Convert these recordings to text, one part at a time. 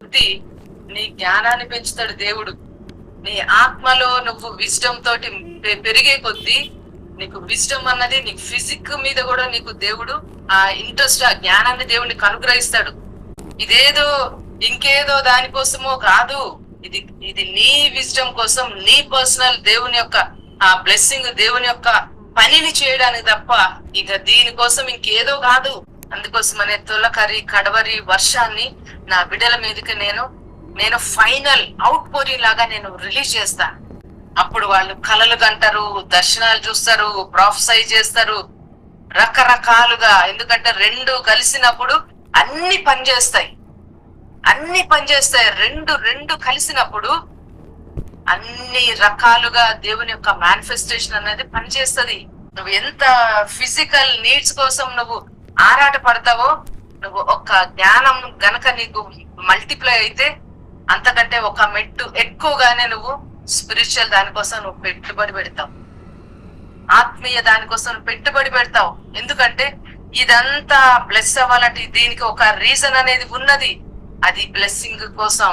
కొద్దీ నీ జ్ఞానాన్ని పెంచుతాడు దేవుడు. నీ ఆత్మలో నువ్వు విజ్డమ్ తోటి పెరిగే కొద్దీ నీకు విజ్డమ్ అన్నది నీ ఫిజిక్ మీద కూడా నీకు దేవుడు ఆ ఇంట్రెస్ట్, ఆ జ్ఞానాన్ని దేవుడికి అనుగ్రహిస్తాడు. ఇదేదో ఇంకేదో దానికోసమో కాదు, ఇది ఇది నీ విజ్డమ్ కోసం, నీ పర్సనల్ దేవుని యొక్క ఆ బ్లెస్సింగ్, దేవుని యొక్క పనిని చేయడానికి తప్ప ఇక దీనికోసం ఇంకేదో కాదు. అందుకోసమనే తొలకరి కడవరి వర్షాన్ని నా బిడ్డల మీదకి నేను ఫైనల్ అవుట్ పోరింగ్ లాగా నేను రిలీజ్ చేస్తా. అప్పుడు వాళ్ళు కలలు కంటారు, దర్శనాలు చూస్తారు, ప్రాఫెసై చేస్తారు రకరకాలుగా. ఎందుకంటే రెండు కలిసినప్పుడు అన్ని పనిచేస్తాయి. రెండు కలిసినప్పుడు అన్ని రకాలుగా దేవుని యొక్క మేనిఫెస్టేషన్ అనేది పనిచేస్తుంది. నువ్వు ఎంత ఫిజికల్ నీడ్స్ కోసం నువ్వు ఆరాట పడతావో, నువ్వు ఒక జ్ఞానం గనక నీకు మల్టిప్లై అయితే అంతకంటే ఒక మెట్టు ఎక్కువగానే నువ్వు స్పిరిచువల్ దానికోసం నువ్వు పెట్టుబడి పెడతావు, ఆత్మీయ దానికోసం నువ్వు పెట్టుబడి పెడతావు. ఎందుకంటే ఇదంతా బ్లెస్ అవ్వాలంటే దీనికి ఒక రీజన్ అనేది ఉన్నది. అది బ్లెస్సింగ్ కోసం,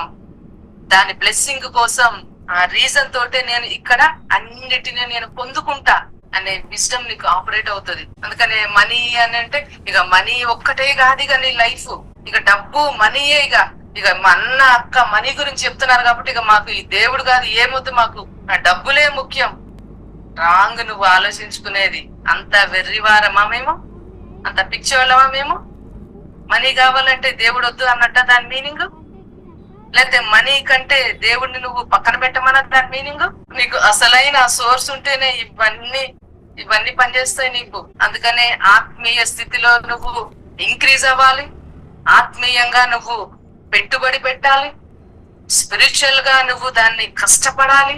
దాని బ్లెస్సింగ్ కోసం ఆ రీజన్ తోటే నేను ఇక్కడ అన్నిటినీ నేను పొందుకుంటా అనే విజ్డమ్ నీకు ఆపరేట్ అవుతుంది. అందుకనే మనీ అని అంటే ఇక మనీ ఒక్కటే కాదు, ఇక నీ లైఫ్ ఇక డబ్బు మనీయే. ఇక మా అన్న అక్క మనీ గురించి చెప్తున్నారు కాబట్టి ఇక మాకు ఈ దేవుడు కాదు ఏమొద్దు, మాకు ఆ డబ్బులే ముఖ్యం. రాంగ్ నువ్వు ఆలోచించుకునేది. అంత వెర్రివారమా మేము? అంత పిచ్చోళ్ళమా మేము? మనీ కావాలంటే దేవుడు వద్దు అన్నట్ట దాని మీనింగ్? లేకపోతే మనీ కంటే దేవుడిని నువ్వు పక్కన పెట్టమన్నది దాని మీనింగ్? నీకు అసలైన సోర్స్ ఉంటేనే ఇవన్నీ పనిచేస్తాయి నీకు. అందుకనే ఆత్మీయ స్థితిలో నువ్వు ఇంక్రీజ్ అవ్వాలి, ఆత్మీయంగా నువ్వు పెట్టుబడి పెట్టాలి, స్పిరిచువల్ గా నువ్వు దాన్ని కష్టపడాలి.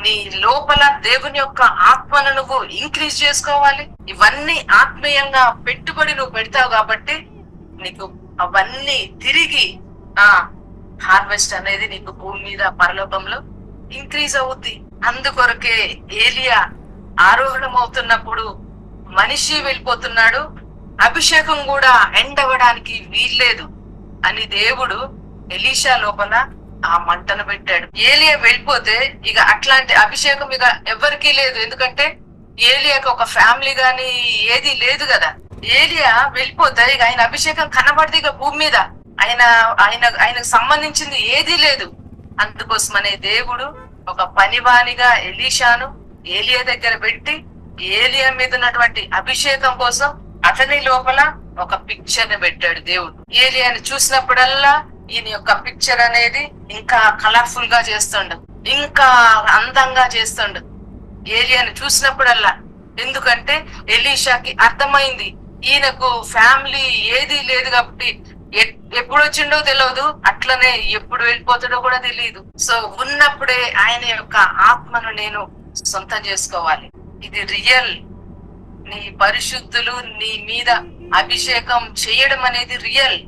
నీ లోపల దేవుని యొక్క ఆత్మను నువ్వు ఇంక్రీజ్ చేసుకోవాలి. ఇవన్నీ ఆత్మీయంగా పెట్టుబడి నువ్వు పెడతావు కాబట్టి నీకు అవన్నీ తిరిగి హార్వెస్ట్ అనేది నీకు భూమి మీద పరలోకంలో ఇంక్రీజ్ అవుద్ది. అందుకొరకే ఏలియా ఆరోహణం అవుతున్నప్పుడు మనిషి వెళ్ళిపోతున్నాడు, అభిషేకం కూడా ఎండ్ అవ్వడానికి వీల్లేదు అని దేవుడు ఎలీషా లోపల ఆ మంటను పెట్టాడు. ఏలియా వెళ్ళిపోతే ఇక అట్లాంటి అభిషేకం ఇక ఎవరికీ లేదు. ఎందుకంటే ఏలియాకి ఒక ఫ్యామిలీ గాని ఏది లేదు కదా. ఏలియా వెళ్ళిపోతే ఇక ఆయన అభిషేకం కనబడదు ఇక భూమి మీద. ఆయనకు సంబంధించింది ఏదీ లేదు. అందుకోసమనే దేవుడు ఒక పనివానిగా ఎలీషాను ఏలియా దగ్గర పెట్టి ఏలియా మీద ఉన్నటువంటి అభిషేకం కోసం అతని లోపల ఒక పిక్చర్ ని పెట్టాడు దేవుడు. ఏలియాని చూసినప్పుడల్లా ఈయన యొక్క పిక్చర్ అనేది ఇంకా కలర్ఫుల్ గా చేస్తుండు, ఇంకా అందంగా చేస్తుండు ఏలియాని చూసినప్పుడల్లా. ఎందుకంటే ఎలీషాకి అర్థమైంది ఈయనకు ఫ్యామిలీ ఏది లేదు కాబట్టి ఎప్పుడు వచ్చిండో తెలియదు, అట్లనే ఎప్పుడు వెళ్ళిపోతాడో కూడా తెలియదు. సో ఉన్నప్పుడే ఆయన యొక్క ఆత్మను నేను సొంతం చేసుకోవాలి. ఇది రియల్. నీ పరిశుద్ధులు నీ మీద అభిషేకం చేయడం అనేది రియల్.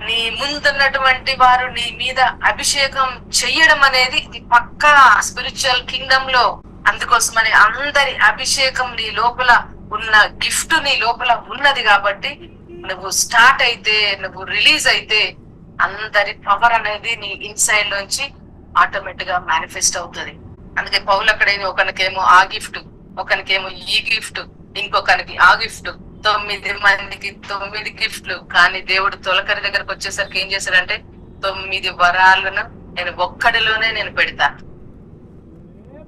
నీ ముందున్నటువంటి వారు నీ మీద అభిషేకం చెయ్యడం అనేది పక్కా స్పిరిచువల్ కింగ్డమ్ లో. అందుకోసమని అందరి అభిషేకం నీ లోపల ఉన్న గిఫ్ట్ నీ లోపల ఉన్నది కాబట్టి నువ్వు స్టార్ట్ అయితే, నువ్వు రిలీజ్ అయితే అందరి పవర్ అనేది నీ ఇన్సైడ్ నుంచి ఆటోమేటిక్ గా మేనిఫెస్ట్ అవుతుంది. అందుకే పౌలు అక్కడ ఒకరికేమో ఆ గిఫ్ట్, ఒకరికేమో ఈ గిఫ్ట్, ఇంకొకరికి ఆ గిఫ్ట్, 9 మందికి 9 గిఫ్ట్లు. కానీ దేవుడు తొలకరి దగ్గరకు వచ్చేసరికి ఏం చేశాడంటే 9 వరాలను నేను ఒక్కడిలోనే నేను పెడతా.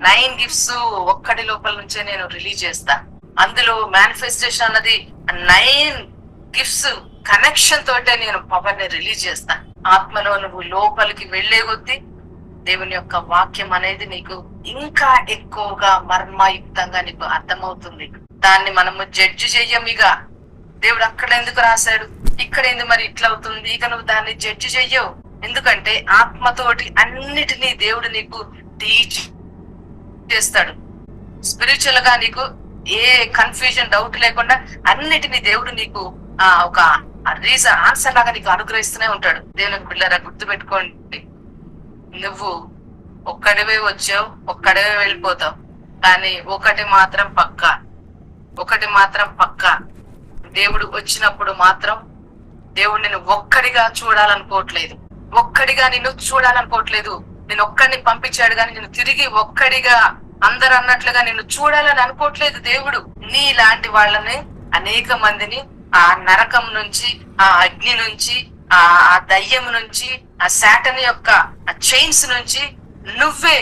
9 గిఫ్ట్స్ ఒక్కడి లోపల నుంచే నేను రిలీజ్ చేస్తా. అందులో మేనిఫెస్టేషన్ అన్నది 9 గిఫ్ట్స్ కనెక్షన్ తోటే నేను పవర్ ని రిలీజ్ చేస్తా. ఆత్మలో నువ్వు లోపలికి వెళ్లే కొద్దీ దేవుని యొక్క వాక్యం అనేది నీకు ఇంకా ఎక్కువగా మర్మయుక్తంగా నీకు అర్థమవుతుంది. దాన్ని మనము జడ్జి చెయ్యం. ఇక దేవుడు అక్కడ ఎందుకు రాశాడు, ఇక్కడ ఎందుకు మరి ఇట్లా అవుతుంది, ఇక నువ్వు దాన్ని జడ్జి చెయ్యవు. ఎందుకంటే ఆత్మతోటి అన్నిటినీ దేవుడు నీకు టీచ్ చేస్తాడు. స్పిరిచువల్ గా నీకు ఏ కన్ఫ్యూజన్ డౌట్ లేకుండా అన్నిటినీ దేవుడు నీకు ఒక రీజన్ ఆన్సర్ లాగా నీకు అనుగ్రహిస్తూనే ఉంటాడు. దేవునికి పిల్లరా గుర్తు పెట్టుకోండి, నువ్వు ఒక్కడివే వచ్చావు, ఒక్కడివే వెళ్ళిపోతావు. కానీ ఒకటి మాత్రం పక్కా, దేవుడు వచ్చినప్పుడు మాత్రం దేవుడు నేను ఒక్కడిగా చూడాలనుకోవట్లేదు, ఒక్కడిగా నిన్ను చూడాలనుకోవట్లేదు. నేను ఒక్కడిని పంపించాడు కానీ నేను తిరిగి ఒక్కడిగా అందరు అన్నట్లుగా నిన్ను చూడాలని అనుకోవట్లేదు దేవుడు. నీలాంటి వాళ్ళని అనేక మందిని ఆ నరకం నుంచి, ఆ అగ్ని నుంచి, ఆ దయ్యం నుంచి, ఆ శాటన్ యొక్క ఆ చైన్స్ నుంచి నువ్వే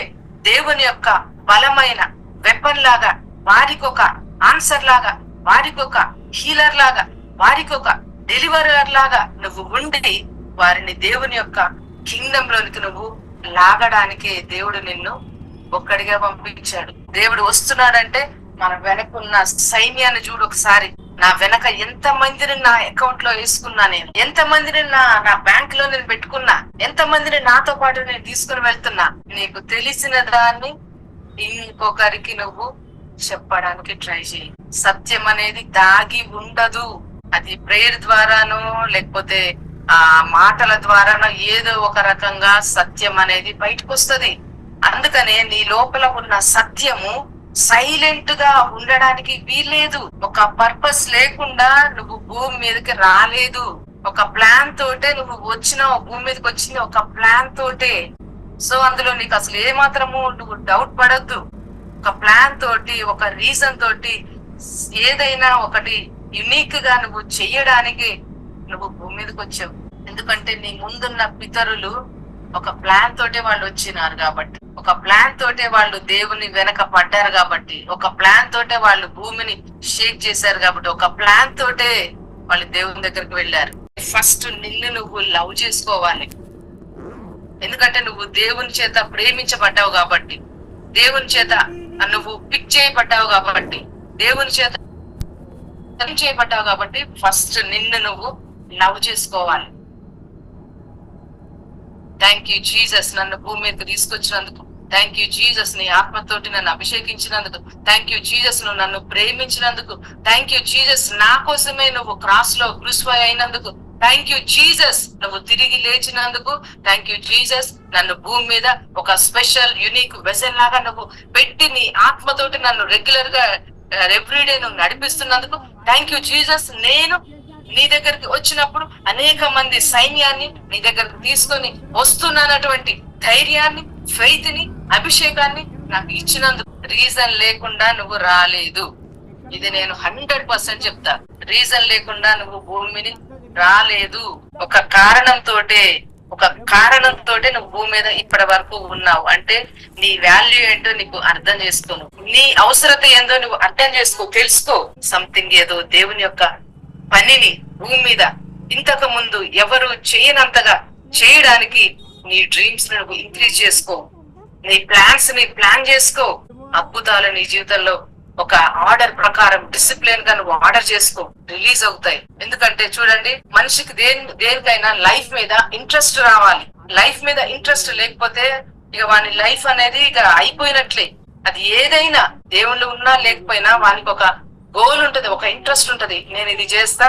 దేవుని యొక్క బలమైన వెపన్ లాగా, వారికి ఒక ఆన్సర్ లాగా, వారికి ఒక హీలర్ లాగా, వారికి ఒక డెలివరర్ లాగా నువ్వు ఉండి వారిని దేవుని యొక్క కింగ్డమ్ లోనికి నువ్వు లాగడానికే దేవుడు నిన్ను ఒక్కడిగా పంపించాడు. దేవుడు వస్తున్నాడంటే మన వెనకున్న సైన్యాన్ని చూడు ఒకసారి. నా వెనక ఎంత మందిని నా అకౌంట్ లో వేసుకున్నా, నేను ఎంత మందిని నా బ్యాంక్ లో నేను పెట్టుకున్నా, ఎంత మందిని నాతో పాటు నేను తీసుకుని వెళ్తున్నా. నీకు తెలిసిన దాన్ని ఇంకొకరికి నువ్వు చెప్పడానికి ట్రై చేయి. సత్యం అనేది దాగి ఉండదు. అది ప్రేయర్ ద్వారానో లేకపోతే ఆ మాటల ద్వారానో ఏదో ఒక రకంగా సత్యం అనేది బయటకు వస్తుంది. అందుకనే నీ లోపల ఉన్న సత్యము సైలెంట్ గా ఉండడానికి వీల్లేదు. ఒక పర్పస్ లేకుండా నువ్వు భూమి మీదకి రాలేదు. ఒక ప్లాన్ తోటే నువ్వు వచ్చినావు, భూమి మీదకి వచ్చింది ఒక ప్లాన్ తోటే. సో అందులో నీకు అసలు ఏమాత్రము నువ్వు డౌట్ పడద్దు. ఒక ప్లాన్ తోటి, ఒక రీజన్ తోటి, ఏదైనా ఒకటి యునిక్ గా నువ్వు చెయ్యడానికి నువ్వు భూమి మీదకి వచ్చావు. ఎందుకంటే నీ ముందున్న పితరులు ఒక ప్లాన్ తోటే వాళ్ళు వచ్చినారు కాబట్టి, ఒక ప్లాన్ తోటే వాళ్ళు దేవుని వెనక పడ్డారు కాబట్టి, ఒక ప్లాన్ తోటే వాళ్ళు భూమిని షేక్ చేశారు కాబట్టి, ఒక ప్లాన్ తోటే వాళ్ళు దేవుని దగ్గరికి వెళ్ళారు. ఫస్ట్ నిన్ను నువ్వు లవ్ చేసుకోవాలి. ఎందుకంటే నువ్వు దేవుని చేత ప్రేమించబడ్డావు కాబట్టి, దేవుని చేత నువ్వు పిక్ చేయబడ్డావు కాబట్టి, దేవుని చేత చేయబడ్డావు కాబట్టి ఫస్ట్ నిన్ను నువ్వు లవ్ చేసుకోవాలి. థ్యాంక్ యూ జీసస్, నన్ను భూమి మీదకి తీసుకొచ్చినందుకు. థ్యాంక్ యూ జీసస్, నీ ఆత్మతోటి నన్ను అభిషేకించినందుకు. థ్యాంక్ యూ జీసస్, నువ్వు నన్ను ప్రేమించినందుకు. థ్యాంక్ యూ జీసస్, నా కోసమే నువ్వు క్రాస్ లో క్రూసిఫై అయినందుకు. థ్యాంక్ యూ జీసస్, నువ్వు తిరిగి లేచినందుకు. థ్యాంక్ యూ జీసస్, నన్ను భూమి మీద ఒక స్పెషల్ యునిక్ వెసల్ లాగా నువ్వు పెట్టి నీ ఆత్మతోటి నన్ను రెగ్యులర్ గా ఎవ్రీడే నువ్వు నడిపిస్తున్నందుకు. థ్యాంక్ యూ జీసస్, నేను నీ దగ్గరికి వచ్చినప్పుడు అనేక మంది సైన్యాన్ని నీ దగ్గరకు తీసుకొని వస్తున్నానటువంటి ధైర్యాన్ని, ఫెయిత్ ని, అభిషేకాన్ని నాకు ఇచ్చినందుకు. రీజన్ లేకుండా నువ్వు రాలేదు. ఇది నేను 100% చెప్తా. రీజన్ లేకుండా నువ్వు భూమిని రాలేదు. ఒక కారణంతోటే నువ్వు భూమి మీద ఇప్పటి వరకు ఉన్నావు. అంటే నీ వాల్యూ ఏంటో నీకు అర్థం చేసుకోను, నీ అవసరత ఏందో నువ్వు అర్థం చేసుకో, తెలుసుకో. సంథింగ్ ఏదో దేవుని యొక్క పనిని భూమి మీద ఇంతకు ముందు ఎవరు చేయనంతగా చేయడానికి నీ డ్రీమ్స్ నువ్వు ఇంక్రీజ్ చేసుకో, నీ ప్లాన్స్ ని ప్లాన్ చేసుకో. అద్భుతాలు నీ జీవితంలో ఒక ఆర్డర్ ప్రకారం డిసిప్లిన్ గా నువ్వు ఆర్డర్ చేసుకో, రిలీజ్ అవుతాయి. ఎందుకంటే చూడండి, మనిషికి దేనికైనా లైఫ్ మీద ఇంట్రెస్ట్ రావాలి. లైఫ్ మీద ఇంట్రెస్ట్ లేకపోతే ఇక వాని లైఫ్ అనేది ఇక అయిపోయినట్లే. అది ఏదైనా దేవుళ్ళు ఉన్నా లేకపోయినా వానికి ఒక గోల్ ఉంటది, ఒక ఇంట్రెస్ట్ ఉంటది. నేను ఇది చేస్తా,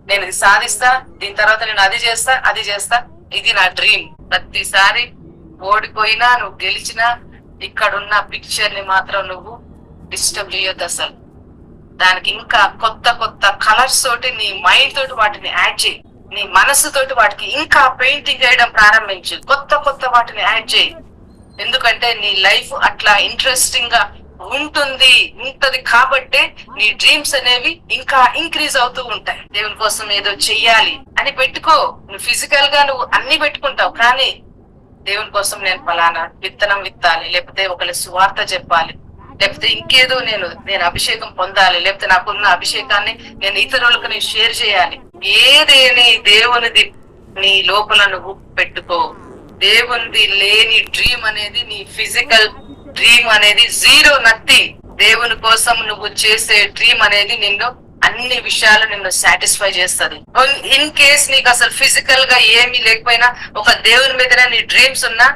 నేను ఇది సాధిస్తా, దీని తర్వాత నేను అది చేస్తా, ఇది నా డ్రీమ్. ప్రతిసారి ఓడిపోయినా నువ్వు గెలిచినా ఇక్కడున్న పిక్చర్ ని మాత్రం నువ్వు డిస్టర్బ్ చేయొద్దు. అసలు దానికి ఇంకా కొత్త కలర్స్ తోటి నీ మైండ్ తోటి వాటిని యాడ్ చేయి. నీ మనస్సుతోటి వాటికి ఇంకా పెయింటింగ్ చేయడం ప్రారంభించు. కొత్త వాటిని యాడ్ చేయి. ఎందుకంటే నీ లైఫ్ అట్లా ఇంట్రెస్టింగ్ గా ఉంటది కాబట్టే నీ డ్రీమ్స్ అనేవి ఇంకా ఇంక్రీజ్ అవుతూ ఉంటాయి. దేవుని కోసం ఏదో చెయ్యాలి అని పెట్టుకో. నువ్వు ఫిజికల్ గా నువ్వు అన్ని పెట్టుకుంటావు, కానీ దేవుని కోసం నేను ఫలానా విత్తనం విత్తాలి, లేకపోతే ఒకరి సువార్త చెప్పాలి, లేకపోతే ఇంకేదో నేను అభిషేకం పొందాలి, లేకపోతే నాకున్న అభిషేకాన్ని నేను ఇతరులకు నేను షేర్ చేయాలి. ఏదేని దేవునిది నీ లోపల నువ్వు పెట్టుకో. దేవునిది లేని డ్రీమ్ అనేది, నీ ఫిజికల్ డ్రీమ్ అనేది జీరో, నథింగ్. దేవుని కోసం నువ్వు చేసే డ్రీమ్ అనేది నిన్ను అన్ని విషయాలు నిన్ను సాటిస్ఫై చేస్తుంది. ఇన్ కేస్ నీకు అసలు ఫిజికల్ గా ఏమీ లేకపోయినా ఒక దేవుని మీద నీ డ్రీమ్స్ ఉన్నా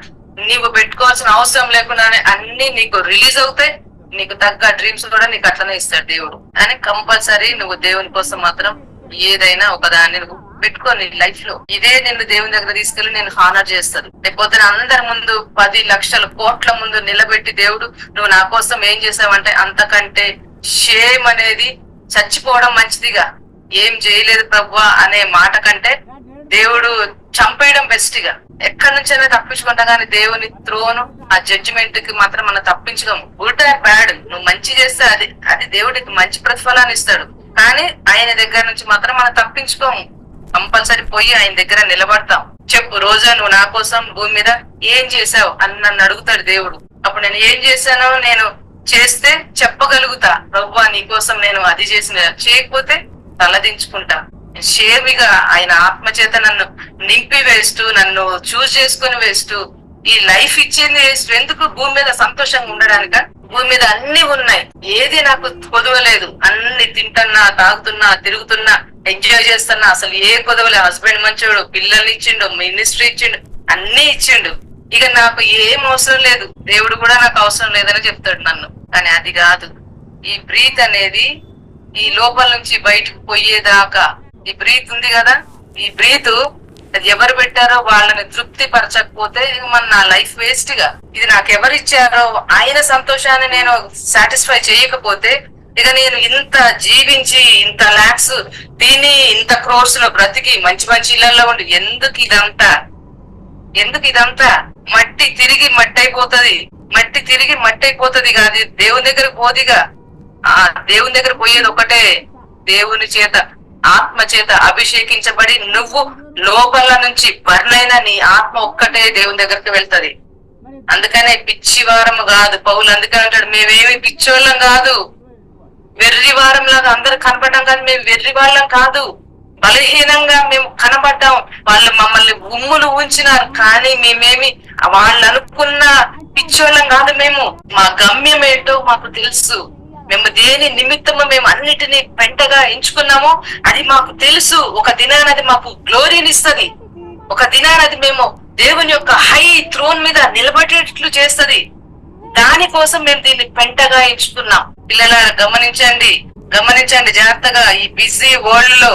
నీవు పెట్టుకోవాల్సిన అవసరం లేకుండానే అన్ని నీకు రిలీజ్ అవుతాయి. నీకు తగ్గ డ్రీమ్స్ కూడా నీకు అట్లనే ఇస్తాడు దేవుడు. అని కంపల్సరీ నువ్వు దేవుని కోసం మాత్రం ఏదైనా ఒకదాన్ని నువ్వు పెట్టుకో నీ లైఫ్ లో. ఇదే నిన్ను దేవుని దగ్గర తీసుకెళ్లి నేను హానర్ చేస్తాను. లేకపోతే అందరి ముందు 10 లక్షల కోట్ల ముందు నిలబెట్టి దేవుడు నువ్వు నా కోసం ఏం చేసావంటే అంతకంటే షేమ్ అనేది చచ్చిపోవడం మంచిదిగా. ఏం చేయలేదు ప్రభువా అనే మాట కంటే దేవుడు చంపేయడం బెస్ట్ గా. ఎక్కడి నుంచైనా తప్పించుకుంటా కానీ దేవుని త్రోను ఆ జడ్జిమెంట్ కి మాత్రం మనం తప్పించుకోము. గుడ్ ఆర్ బ్యాడ్, నువ్వు మంచి చేస్తే అది అది దేవుడికి మంచి ప్రతిఫలాన్ని ఇస్తాడు. కానీ ఆయన దగ్గర నుంచి మాత్రం మనం తప్పించుకోము. కంపల్సరీ పోయి ఆయన దగ్గర నిలబడతాం. చెప్పు రోజా, నువ్వు నా కోసం భూమి మీద ఏం చేసావు అని నన్ను అడుగుతాడు దేవుడు. అప్పుడు నేను ఏం చేశానో నేను చేస్తే చెప్పగలుగుతా, ప్రభువా నీ కోసం నేను అది చేసిన. చేయకపోతే తలదించుకుంటా. షేమిగా ఆయన ఆత్మచేత నన్ను నింపి వేస్తూ, నన్ను చూస్ చేసుకుని వేస్తూ, ఈ లైఫ్ ఇచ్చింది వేస్తూ. ఎందుకు? భూమి మీద సంతోషంగా ఉండడానిక? భూమి మీద అన్ని ఉన్నాయి, ఏది నాకు కొదవలేదు. అన్ని తింటున్నా, తాగుతున్నా, తిరుగుతున్నా, ఎంజాయ్ చేస్తున్నా. అసలు ఏ కొదవలే. హస్బెండ్ మంచోడు, పిల్లల్ని ఇచ్చిండు, మినిస్ట్రీ ఇచ్చిండు, అన్ని ఇచ్చిండు. ఇక నాకు ఏం అవసరం లేదు, దేవుడు కూడా నాకు అవసరం లేదని చెప్తాడు నన్ను. కానీ అది కాదు. ఈ బ్రీత్ అనేది ఈ లోపల నుంచి బయటకు పోయేదాకా ఈ బ్రీత్ ఉంది కదా, ఈ బ్రీత్ అది ఎవరు పెట్టారో వాళ్ళని తృప్తి పరచకపోతే మన నా లైఫ్ వేస్ట్ గా. ఇది నాకు ఎవరు ఇచ్చారో ఆయన సంతోషాన్ని నేను సాటిస్ఫై చేయకపోతే ఇక నేను ఇంత జీవించి, ఇంత లాక్స్ తిని, ఇంత క్రోర్స్ లో బ్రతికి, మంచి మంచి ఇళ్లలో ఉండి ఎందుకు ఇదంతా? ఎందుకు ఇదంతా? మట్టి తిరిగి మట్టి అయిపోతుంది, మట్టి తిరిగి మట్టి అయిపోతుంది. కాదు దేవుని దగ్గర పోదిగా. ఆ దేవుని దగ్గర పోయేది ఒకటే, దేవుని చేత ఆత్మ చేత అభిషేకించబడి నువ్వు లోపల నుంచి బర్నైన నీ ఆత్మ ఒక్కటే దేవుని దగ్గరికి వెళ్తది. అందుకనే పిచ్చివారం కాదు పౌలు. అందుకని అంటాడు, మేమేమి పిచ్చోళ్ళం కాదు, వెర్రి వారం లాగా అందరు కనపడ్డాం కానీ మేము వెర్రి వాళ్ళం కాదు. బలహీనంగా మేము కనబడ్డాం. వాళ్ళు మమ్మల్ని ఉమ్ములు ఉంచినారు కానీ మేమేమి వాళ్ళు అనుకున్న పిచ్చోళ్ళం కాదు. మేము మా గమ్యం ఏంటో మాకు తెలుసు. మేము దేని నిమిత్తము మేము అన్నిటినీ పెంటగా ఎంచుకున్నామో అది మాకు తెలుసు. ఒక దినాన అది మాకు గ్లోరీని ఇస్తది. ఒక దినాన అది మేము దేవుని యొక్క హై థ్రోన్ మీద నిలబడేట్లు చేస్తది. దానికోసం మేము దీన్ని పెంటగా ఎంచుకున్నాం. పిల్లలారా గమనించండి, గమనించండి జాగ్రత్తగా. ఈ బిజీ వరల్డ్ లో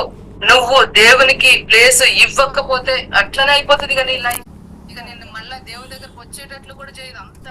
నువ్వు దేవునికి ప్లేస్ ఇవ్వకపోతే అట్లనే అయిపోతుంది. ఇక నీ లైఫ్ ఇక నిన్ను మళ్ళా దేవుని దగ్గరకు వచ్చేటట్లు కూడా చేయదు. అంత